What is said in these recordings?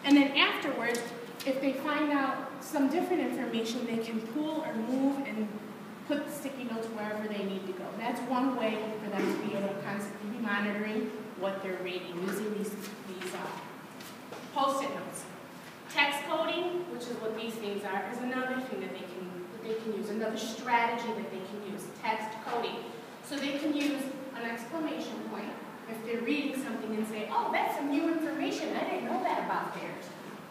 And then afterwards, if they find out some different information, they can pull or move and put the sticky notes wherever they need to go. That's one way for them to be able to constantly be monitoring what they're reading using these Post-it notes. Text coding, which is what these things are, is another thing that they can use, another strategy that they can use, text coding. So they can use an exclamation point if they're reading something and say, oh, that's some new information, I didn't know that about theirs.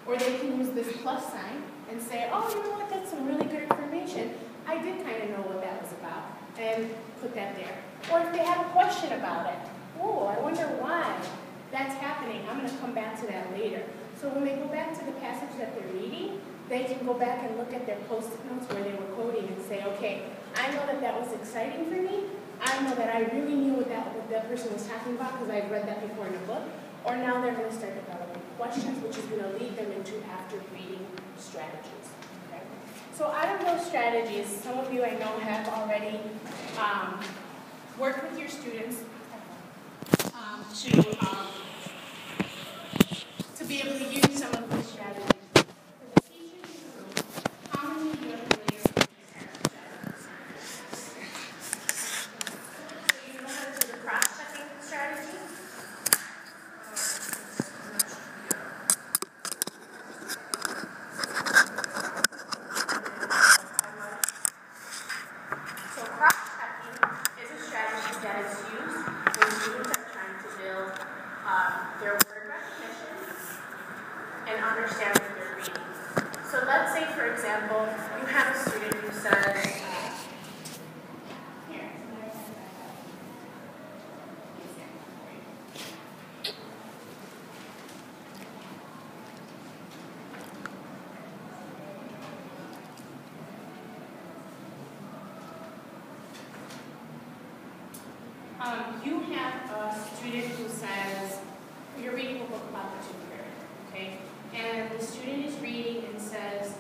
Or they can use this plus sign and say, oh, you know what, that's some really good information. I did kind of know what that was about, and put that there. Or if they have a question about it, oh, I wonder why that's happening. I'm going to come back to that later. So when they go back to the passage that they're reading, they can go back and look at their Post-it notes where they were coding and say, okay, I know that that was exciting for me. I know that I really knew what that person was talking about because I've read that before in a book. Or now they're going to start developing questions, which is going to lead them into after-reading strategies. Okay? So out of those strategies, some of you I know have already worked with your students to be able to use some of these strategies. For the teachers in the room, how many of you are familiar with these strategies? So you know how to do the cross-checking strategy? So cross-checking is a strategy that is used when students are trying to build their word recognition and understand what they're reading. So let's say, for example, you have a student who says, here. You have a student who says, you're reading a book about the tooth fairy, okay? And the student is reading and says,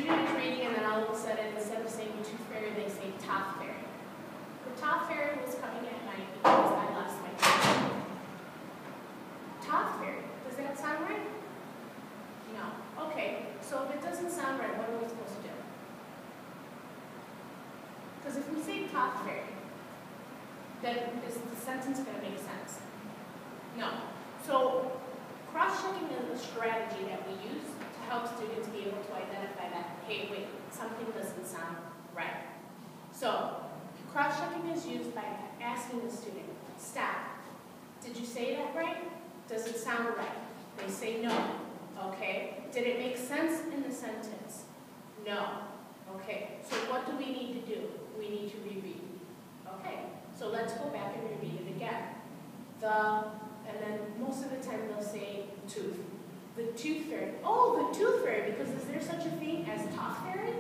and then all of a sudden, instead of saying tooth fairy, they say top fairy. The top fairy was coming at night because I lost my tooth. Top fairy, does that sound right? No. Okay, so if it doesn't sound right, what are we supposed to do? Because if we say top fairy, then is the sentence going to make sense? No. So cross-checking is a strategy that we use to help students be able to identify that, hey, wait, something doesn't sound right. So cross-checking is used by asking the student, stop. Did you say that right? Does it sound right? They say no. Okay. Did it make sense in the sentence? No. Okay. So what do we need to do? We need to reread. Okay. So let's go back and reread it again. And then most of the time they'll say tooth. The tooth fairy. Oh, the tooth fairy, because is there such a thing as top fairy?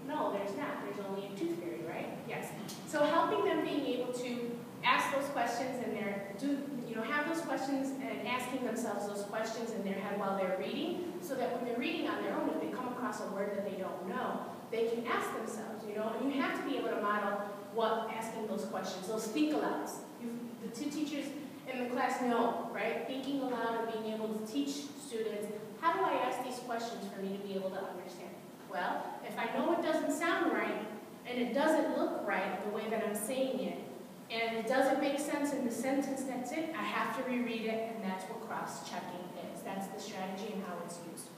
No, there's not. There's only a tooth fairy, right? Yes. So helping them being able to ask those questions in their, have those questions and asking themselves those questions in their head while they're reading, so that when they're reading on their own, if they come across a word that they don't know, they can ask themselves, and you have to be able to model asking those questions, those think alouds. The two teachers in the class know, right? Thinking aloud and being able to teach students, how do I ask these questions for me to be able to understand? Well, if I know it doesn't sound right, and it doesn't look right the way that I'm saying it, and it doesn't make sense in the sentence that's it, I have to reread it, and that's what cross-checking is. That's the strategy and how it's used.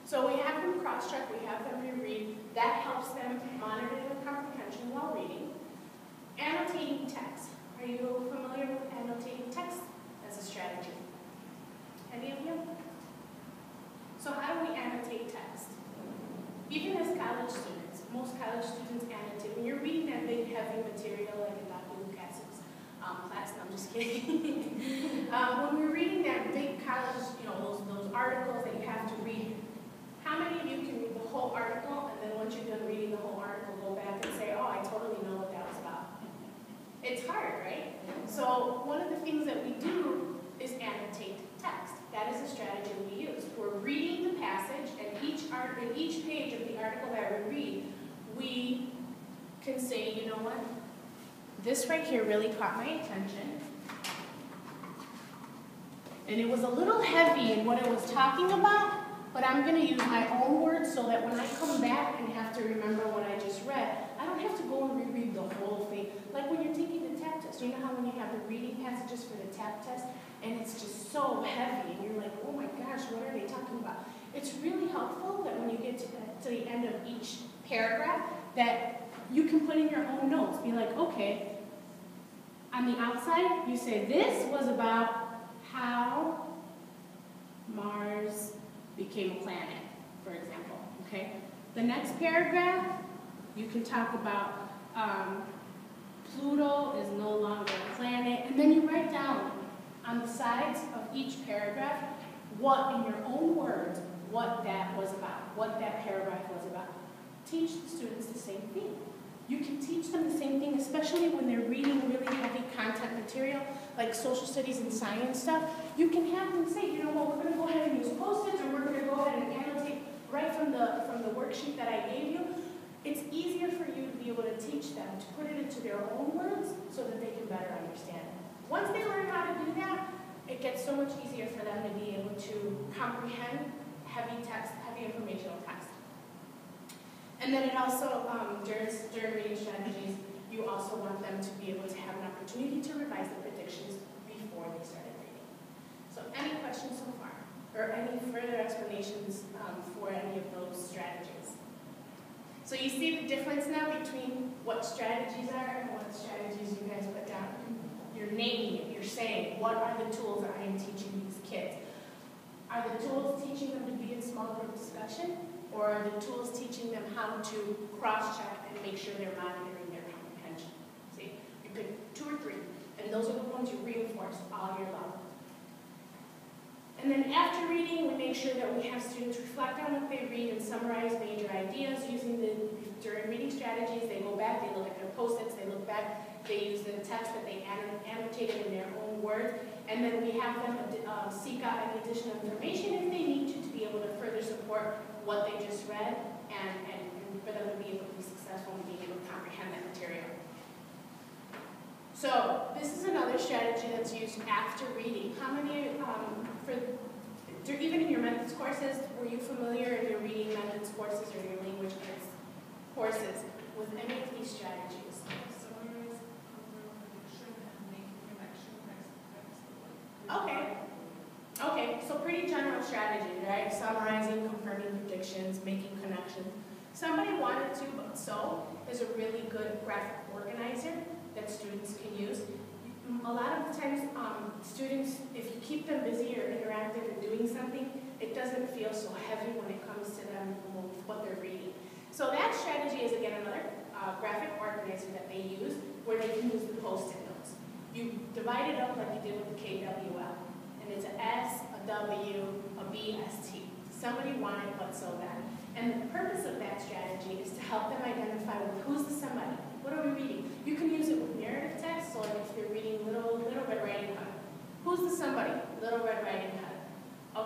So we have them cross-check, we have them reread. That helps them monitor their comprehension while reading. Annotating text. Are you familiar with annotating text as a strategy? Any of you? So how do we annotate text? Even as college students, most college students annotate. When you're reading that big, heavy material, like in Dr. Lucas's class, no, I'm just kidding. When we're reading that big college, those articles that you have to read, how many of you can read the whole article, and then once you're done reading the whole article, go back and say, oh, I totally know what that was about? It's hard, right? So one of the things that we do is annotate text. That is a strategy we use. We're reading the passage, and in each page of the article that we read, we can say, you know what? This right here really caught my attention. and it was a little heavy in what it was talking about, but I'm going to use my own words so that when I come back and have to remember what I just read, I don't have to go and reread the whole thing. Like when you're taking the TAP test, you know how when you have the reading passages for the TAP test, and it's just so heavy, and you're like, oh my gosh, what are they talking about? It's really helpful that when you get to the end of each paragraph, that you can put in your own notes. Be like, okay, on the outside, you say this was about how Mars became a planet, for example, okay? The next paragraph, you can talk about Pluto is no longer a planet, and then you write down on the sides of each paragraph what, in your own words, what that was about, what that paragraph was about. Teach the students the same thing. You can teach them the same thing, especially when they're reading really heavy content material, like social studies and science stuff. You can have them say, you know what, we're going to go ahead and use Post-its, or we're going to go ahead and annotate right from the worksheet that I gave you. It's easier for you to be able to teach them, to put it into their own words so that they can better understand it. Once they learn how to do that, it gets so much easier for them to be able to comprehend heavy text, heavy informational text. And then it also, during reading strategies, you also want them to be able to have an opportunity to revise the predictions before they started reading. So any questions so far? Or any further explanations for any of those strategies? So you see the difference now between what strategies are and what strategies you guys put down? You're naming it, you're saying, what are the tools that I am teaching these kids? Are the tools teaching them to be in small group discussion? Or are the tools teaching them how to cross-check and make sure they're monitoring their comprehension? See, you pick 2 or 3, and those are the ones you reinforce all year long. And then after reading, we make sure that we have students reflect on what they read and summarize major ideas using during reading strategies. They go back, they look at their Post-its, they look back, they use the text that they annotated in their own words, and then we have them seek out any additional information if they need to be able to further support what they just read and for them to be able to be successful in being able to comprehend that material. So this is another strategy that's used after reading. How many, even in your methods courses, were you familiar in your reading methods courses or your language arts courses with any of these strategies? Summarize, prediction, and make connection, Okay. Okay, so pretty general strategy, right? Summarizing, confirming predictions, making connections. Somebody wanted to, but so is a really good graphic organizer that students can use. A lot of the times, students, if you keep them busy or interactive and doing something, it doesn't feel so heavy when it comes to them with what they're reading. So that strategy is, again, another graphic organizer that they use where they can use the Post-it notes. You divide it up like you did with the KWL. And it's an S, a W, a B, S, T. Somebody wanted but so that. And the purpose of that strategy is to help them identify who's the somebody. What are we reading? You can use it with narrative text, so like if you're reading Little Red Riding Hood. Who's the somebody? Little Red Riding Hood.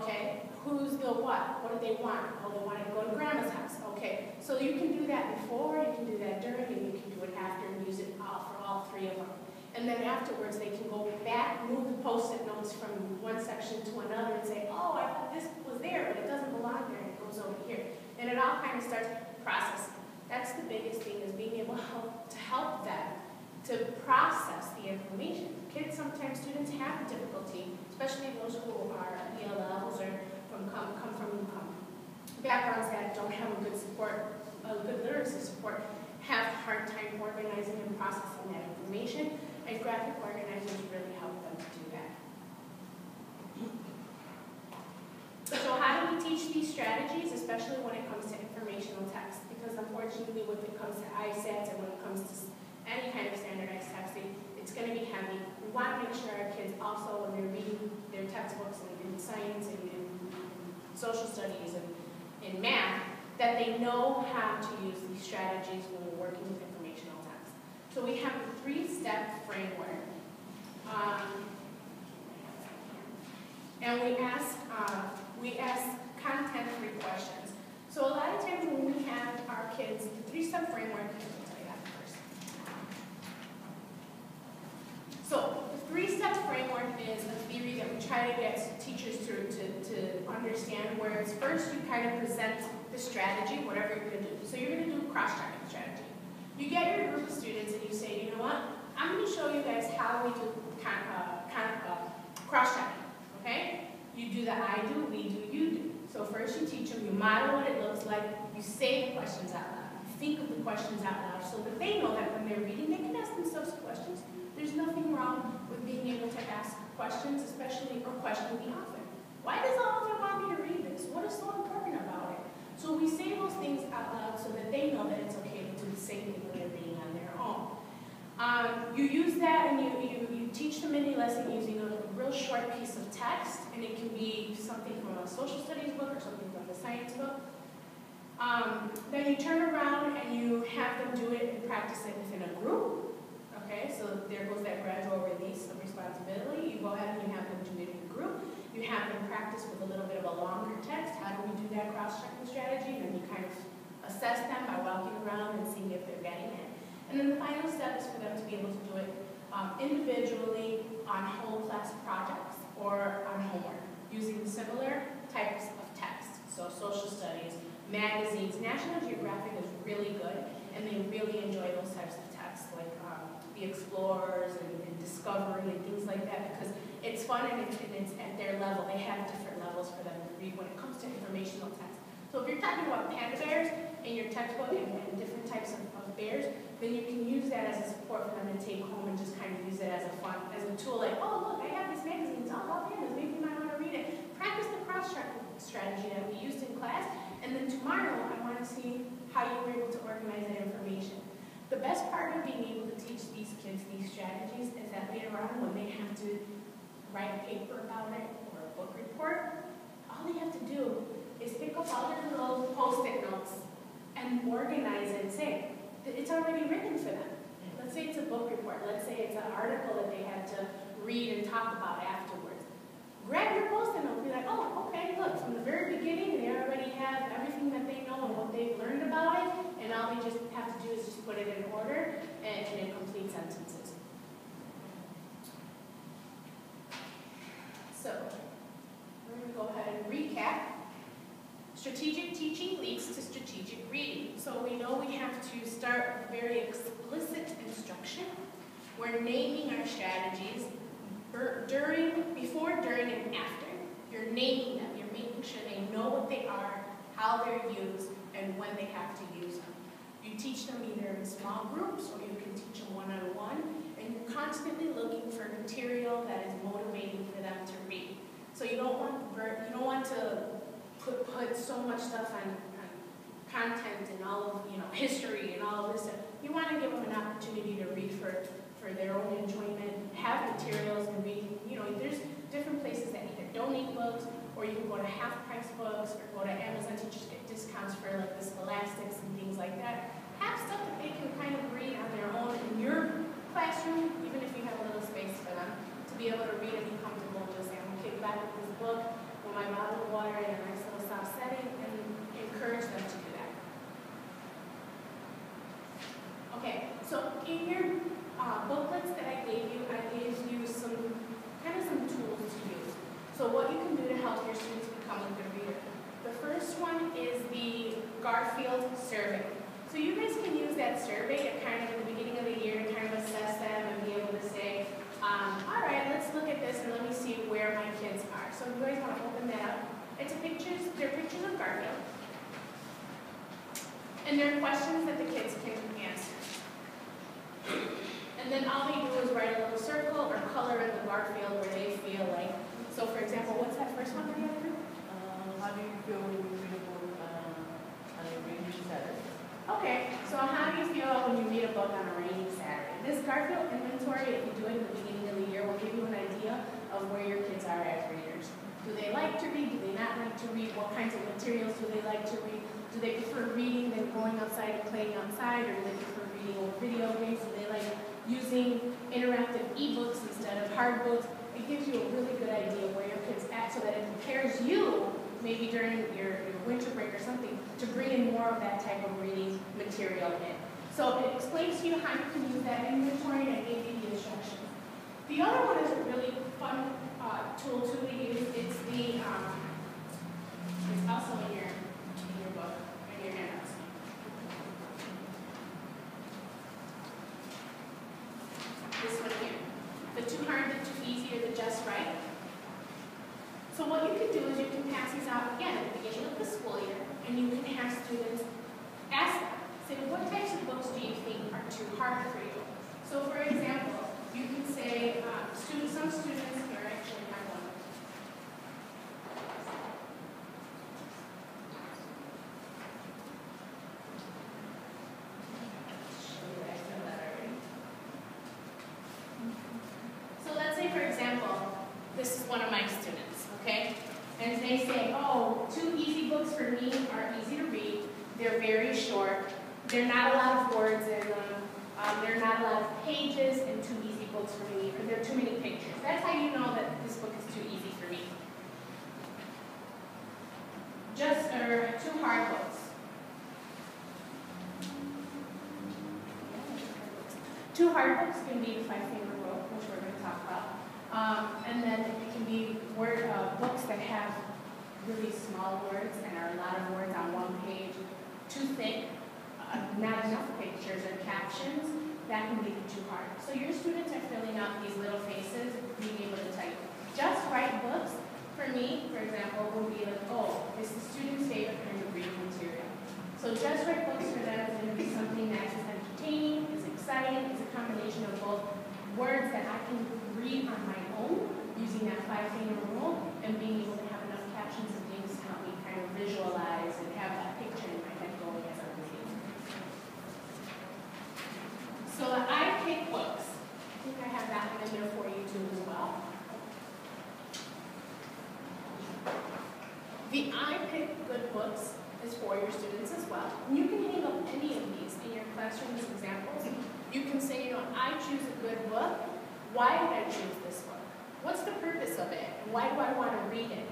Okay. Who's the what? What did they want? Oh, they wanted to go to Grandma's house. Okay. So you can do that before, you can do that during, and you can do it after and use it for all 3 of them. And then afterwards, they can go back, move the Post-it notes from one section to another and say, oh, I thought this was there, but it doesn't belong there, and it goes over here. And it all kind of starts processing. That's the biggest thing, is being able to help them to process the information. Kids, sometimes students have difficulty, especially those who are ELLs or come from backgrounds that don't have a good literacy support, have a hard time organizing and processing that information. And graphic organizers really help them to do that. So how do we teach these strategies, especially when it comes to informational text? Because unfortunately, when it comes to ISATs and when it comes to any kind of standardized texting, it's going to be heavy. We want to make sure our kids also, when they're reading their textbooks in science and in social studies and in math, that they know how to use these strategies when we're working with informational text. So we have a 3-step framework. And we ask content-free questions. So a lot of times when we have our kids, the 3-step framework, I'll tell you that first. So the 3-step framework is a theory that we try to get teachers to understand where it's first you kind of present the strategy, whatever you're going to do. So you're going to do cross-checking strategy. You get your group of students and you say, you know what, I'm going to show you guys how we do cross-checking, okay? You do the I do, we do, you do. So first you teach them, you model what it looks like, you say the questions out loud, you think of the questions out loud so that they know that when they're reading, they can ask themselves questions. There's nothing wrong with being able to ask questions, especially, or question the author. Why does the author want me to read this? What is so important about it? So we say those things out loud so that they know that it's okay to do the same thing when they're reading on their own. You use that and you teach them in a lesson using a real short piece of text, and it can be something from a social studies book or something from the science book. Then you turn around and you have them do it and practice it within a group. Okay, so there goes that gradual release of responsibility. You go ahead and you have them do it in a group. You have them practice with a little bit of a longer text. How do we do that cross-checking strategy? And then you kind of assess them by walking around and seeing if they're getting it. And then the final step is for them to be able to do it individually on whole class projects or on homework using similar types of text. So social studies, magazines, National Geographic is really good, and they really enjoy those types of texts, like the Explorers and Discovery and things like that, because it's fun and it's at their level. They have different levels for them to read when it comes to informational text. So if you're talking about panda bears in your textbook and different types of bears, then you can use that as a support for them to take home and just kind of use it as a tool, like, oh look, I have this magazine, it's all about pandas, maybe you might want to read it. Practice the cross-checking strategy that we used in class, and then tomorrow I want to see how you were able to organize that information. The best part of being able to teach these kids these strategies is that later on when they have to write a paper about it or a book report, all they have to do is pick up all their little post-it notes and organize it and say, it's already written for them. Let's say it's a book report. Let's say it's an article that they had to read and talk about afterwards. Grab your post-it note and be like, oh, okay, look, from the very beginning, they already have everything that they know and what they've learned about it, and all they just have to do is just put it in order and in complete sentences. So, we're going to go ahead and recap. Strategic teaching leads to strategic reading. So we know we have to start with very explicit instruction. We're naming our strategies before, during, and after. You're naming them. You're making sure they know what they are, how they're used, and when they have to use them. You teach them either in small groups or you can teach them one-on-one, and you're constantly looking for material that is motivating for them to read. So you don't want to put so much stuff on content and all of history and all of this stuff. You want to give them an opportunity to read for their own enjoyment, have materials and read. There's different places that either donate books, or you can go to half-price books, or go to Amazon to just get discounts for like the Scholastics and things like that. Have stuff that they can kind of read on their own in your classroom, even if you have a little space for them, to be able to read and be comfortable. Just say, I'm going to kick back with this book with my bottle of water in a nice little soft setting, and encourage them to do that. Okay, so in your booklets that I gave you some tools to use. So what you can do to help your students become a good reader. The first one is the Garfield survey. So you guys can use that survey at kind of in the beginning of the year to kind of assess them and be able to say, all right, let's look at this and let me see where my kids are. So you guys want to open that up. They're pictures of Garfield. And they're questions that the kids can answer. And then all they do is write a little circle or color in the Garfield where they feel like. So for example, what's that first one again? How do you feel when you read a book on a rainy Saturday? Okay, so how do you feel when you read a book on a rainy Saturday? This Garfield inventory, if you do it at the beginning of the year, will give you an idea of where your kids are as readers. Do they like to read? Do they not like to read? What kinds of materials do they like to read? Do they prefer reading than going outside and playing outside? Or do they prefer reading old video games? Do they like using interactive ebooks instead of hard books? It gives you a really good idea where your kids at so that it prepares you, maybe during your winter break or something, to bring in more of that type of reading material in. So it explains to you how you can use that inventory, and I gave you the instructions. The other one is a really fun tool to use. It's the it's also in your book, in your handouts. This one here. The too hard, the too easy, or the just right. So what you can do is you can pass these out again at the beginning of the school year, and you can have students ask them, say, what types of books do you think are too hard for you? So for example, you can say, some students here actually have one. So let's say, for example, this is one of my students, okay? And they say, oh, too easy books for me are easy to read. They're very short. They're not a lot of words in them. There are not a lot of pages and too easy books for me, or there are too many pictures. That's how you know that this book is too easy for me. Too hard books. Too hard books can be the five-finger rule, which we're going to talk about. And then it can be books that have really small words and are a lot of words on one page, too thick, not enough pictures or captions. That can be too hard. So your students are filling out these little faces, being able to type. Just right books, for me, for example, would be like, oh, it's the student's favorite kind of reading material. So just right books for them is going to be something that is entertaining, is exciting, is a combination of both words that I can read on my own, using that five-finger rule, and being able to have enough captions and things to help me kind of visualize and have that picture in my head going as I'm reading. So the I Pick Books, I think I have that one in there for you too as well. The I Pick Good Books is for your students as well. And you can hang up any of these in your classroom as examples. You can say, I choose a good book. Why did I choose this book? What's the purpose of it? Why do I want to read it?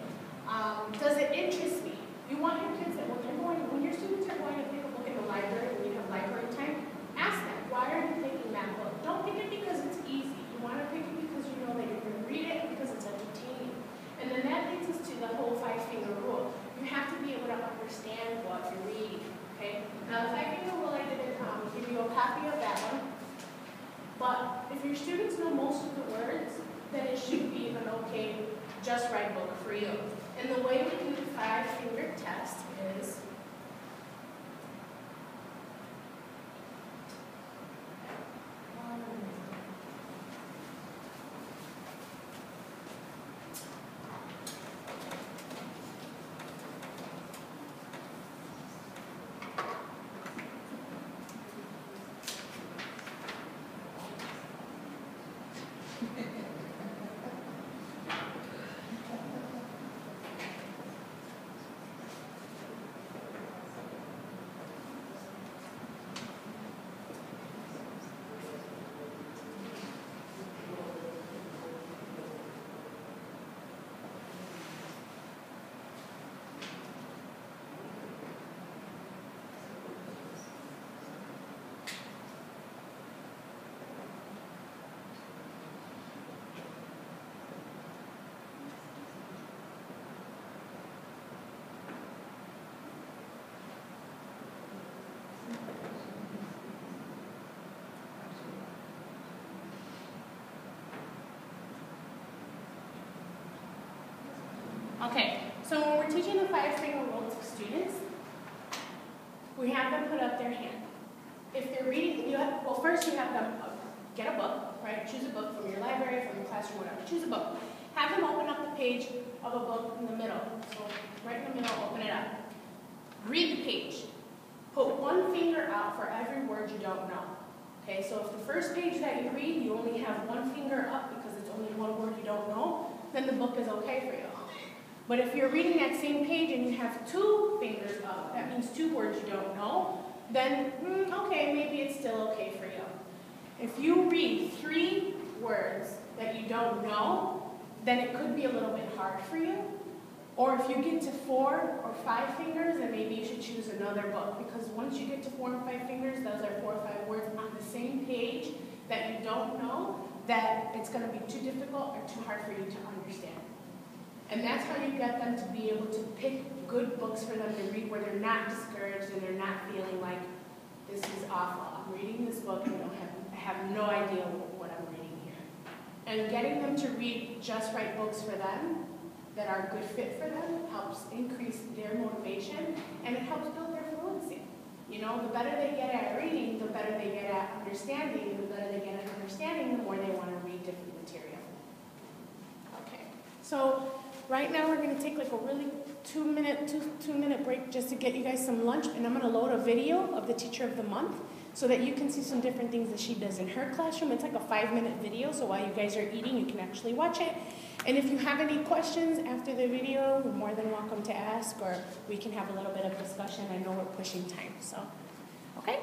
Does it interest me? You want your kids that when your students are going to pick a book in the library, when you have library time, ask them, why are you picking that book? Don't pick it because it's easy. You want to pick it because you know that you're going to read it because it's entertaining. And then that leads us to the whole five-finger rule. You have to be able to understand what you're reading, okay? Now, the five-finger rule, I didn't give you a copy of that one. But if your students know most of the words, then it should be an okay, just right book for you. And the way we do the five-finger test is okay, so when we're teaching the five-finger rule to students, we have them put up their hand. If they're reading, first you have them get a book, right? Choose a book from your library, from your classroom, whatever. Choose a book. Have them open up the page of a book in the middle. So right in the middle, open it up. Read the page. Put one finger out for every word you don't know. Okay, so if the first page that you read, you only have one finger up because it's only one word you don't know, then the book is okay for you. But if you're reading that same page and you have two fingers up, that means two words you don't know, then, okay, maybe it's still okay for you. If you read 3 words that you don't know, then it could be a little bit hard for you. Or if you get to 4 or 5 fingers, then maybe you should choose another book. Because once you get to 4 and 5 fingers, those are 4 or 5 words on the same page that you don't know, that it's going to be too difficult or too hard for you to understand. And that's how you get them to be able to pick good books for them to read where they're not discouraged and they're not feeling like, this is awful. I'm reading this book and I have no idea what I'm reading here. And getting them to read just right books for them that are a good fit for them helps increase their motivation and it helps build their fluency. You know, the better they get at reading, the better they get at understanding, and the better they get at understanding, the more they want to read different material. Okay, so right now we're going to take like a really two minute break just to get you guys some lunch, and I'm going to load a video of the Teacher of the Month so that you can see some different things that she does in her classroom. It's like a 5-minute video, so while you guys are eating, you can actually watch it. And if you have any questions after the video, you're more than welcome to ask, or we can have a little bit of discussion. I know we're pushing time, so, okay?